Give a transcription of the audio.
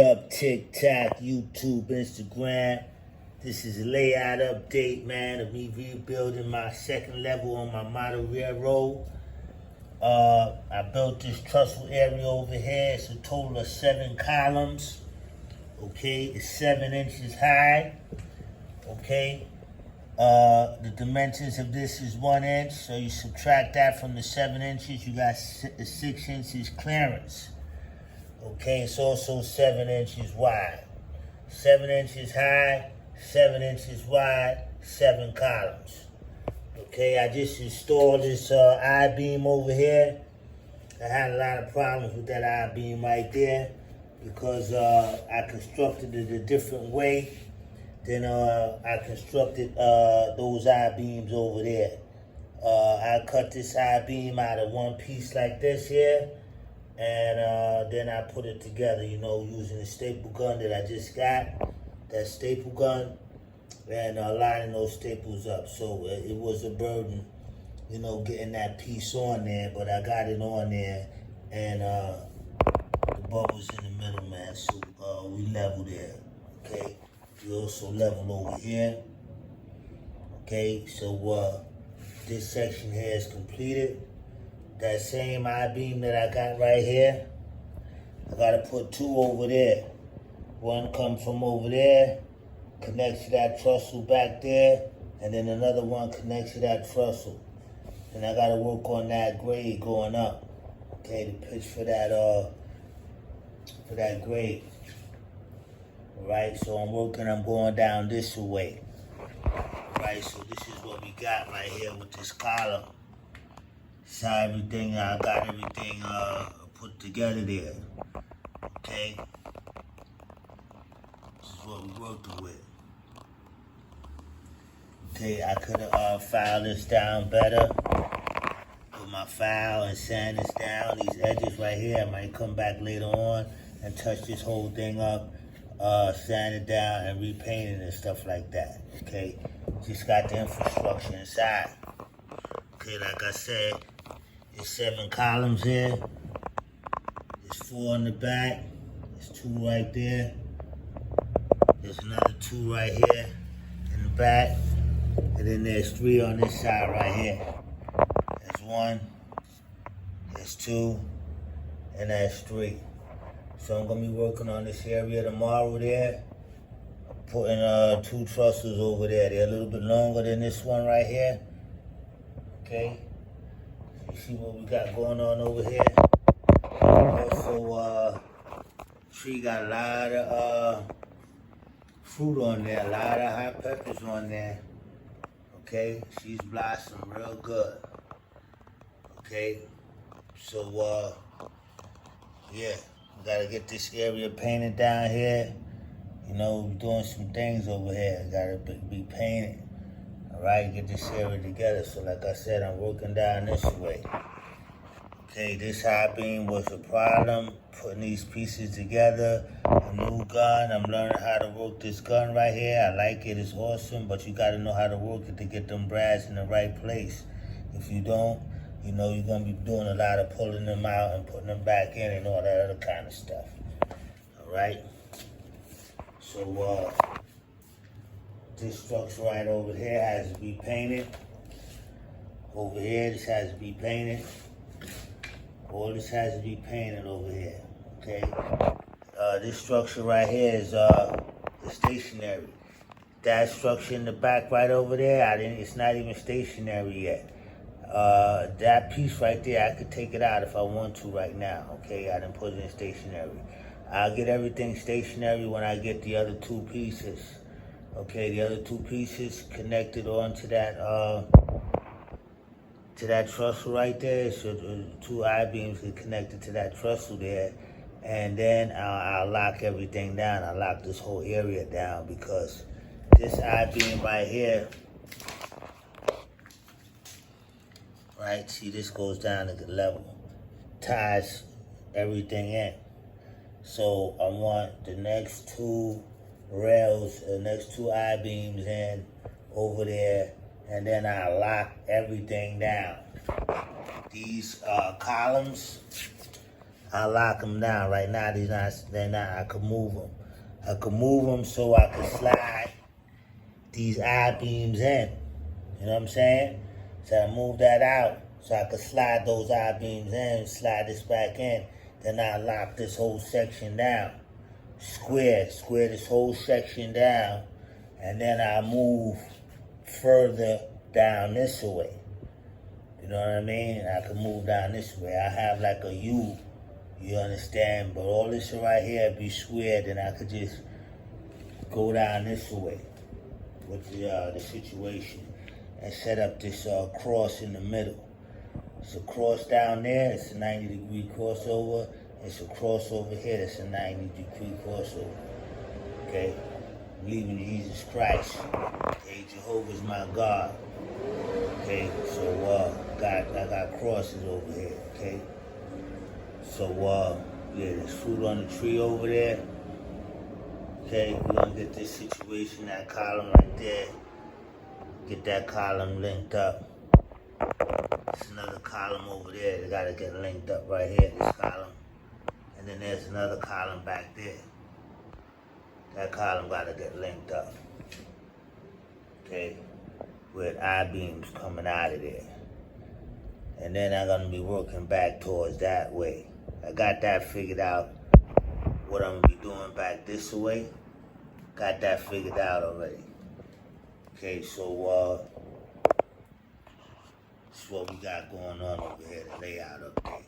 Up TikTok, YouTube, Instagram. This is a layout update, man, of me rebuilding my second level on my model railroad. I built this trestle area over here. It's a total of 7 columns. Okay, it's 7 inches high. Okay, the dimensions of this is 1 inch. So you subtract that from the 7 inches, you got 6 inches clearance. Okay, it's also 7 inches wide. 7 inches high, 7 inches wide, 7 columns. Okay, I just installed this I-beam over here. I had a lot of problems with that I-beam right there because I constructed it a different way than I constructed those I-beams over there. I cut this I-beam out of one piece like this here. And then I put it together, using the staple gun that I just got, that staple gun, and lining those staples up. So it was a burden, getting that piece on there, but I got it on there, and the bubbles in the middle, man, so we level there, okay? We also level over here, okay? So this section here is completed. That same I-beam that I got right here, I gotta put 2 over there. One comes from over there, connects to that trestle back there, and then another one connects to that trestle. And I gotta work on that grade going up. Okay, the pitch for that grade. Alright, so I'm going down this way. Alright, so this is what we got right here with this column. So I got everything put together there. Okay? This is what we're working with. Okay, I could have filed this down better. Put my file and sand this down. These edges right here, I might come back later on and touch this whole thing up, sand it down and repaint it and stuff like that. Okay? Just got the infrastructure inside. Okay, like I said, there's 7 columns here. There's 4 on the back. There's 2 right there. There's another 2 right here in the back. And then there's 3 on this side right here. There's 1, there's 2, and there's 3. So I'm gonna be working on this area tomorrow there. Putting 2 trestles over there. They're a little bit longer than this one right here. Okay. You see what we got going on over here? Also, tree got a lot of fruit on there, a lot of hot peppers on there. Okay, she's blossomed real good. Okay, so yeah, we gotta get this area painted down here. We're doing some things over here. Gotta be painted. Alright, get this area together. So like I said, I'm working down this way. Okay, this I-beam was a problem. Putting these pieces together. A new gun. I'm learning how to work this gun right here. I like it. It's awesome. But you got to know how to work it to get them brads in the right place. If you don't, you're going to be doing a lot of pulling them out and putting them back in and all that other kind of stuff. Alright? So, this structure right over here has to be painted. Over here, this has to be painted. All this has to be painted over here, okay? This structure right here is the stationary. That structure in the back right over there, it's not even stationary yet. That piece right there, I could take it out if I want to right now, okay? I didn't put it in stationary. I'll get everything stationary when I get the other 2 pieces. Okay, the other 2 pieces connected onto that trestle right there. So the 2 I-beams get connected to that trestle there, and then I'll lock everything down. I'll lock this whole area down because this I-beam right here, right? See, this goes down to the level, ties everything in. So I want the next 2 rails, the next 2 I-beams in over there, and then I lock everything down. These columns, I lock them down. Right now, they're not, I can move them. I can move them so I can slide these I-beams in. You know what I'm saying? So I move that out so I could slide those I-beams in, slide this back in. Then I lock this whole section down. Square this whole section down. And then I move further down this way. You know what I mean? I can move down this way. I have like a U, you understand? But all this right here be squared, and I could just go down this way with the situation and set up this cross in the middle. It's a cross down there, it's a 90-degree crossover. It's a cross over here, that's a 90-degree crossover. Okay? Believe in Jesus Christ. Okay, Jehovah's my God. Okay, so I got crosses over here, okay? So yeah, there's fruit on the tree over there. Okay, we're gonna get this situation, that column right there. Get that column linked up. There's another column over there that gotta get linked up right here, this column. And then there's another column back there. That column gotta get linked up. Okay, with I-beams coming out of there. And then I'm gonna be working back towards that way. I got that figured out, what I'm gonna be doing back this way. Got that figured out already. Okay, so that's what we got going on over here, the layout update.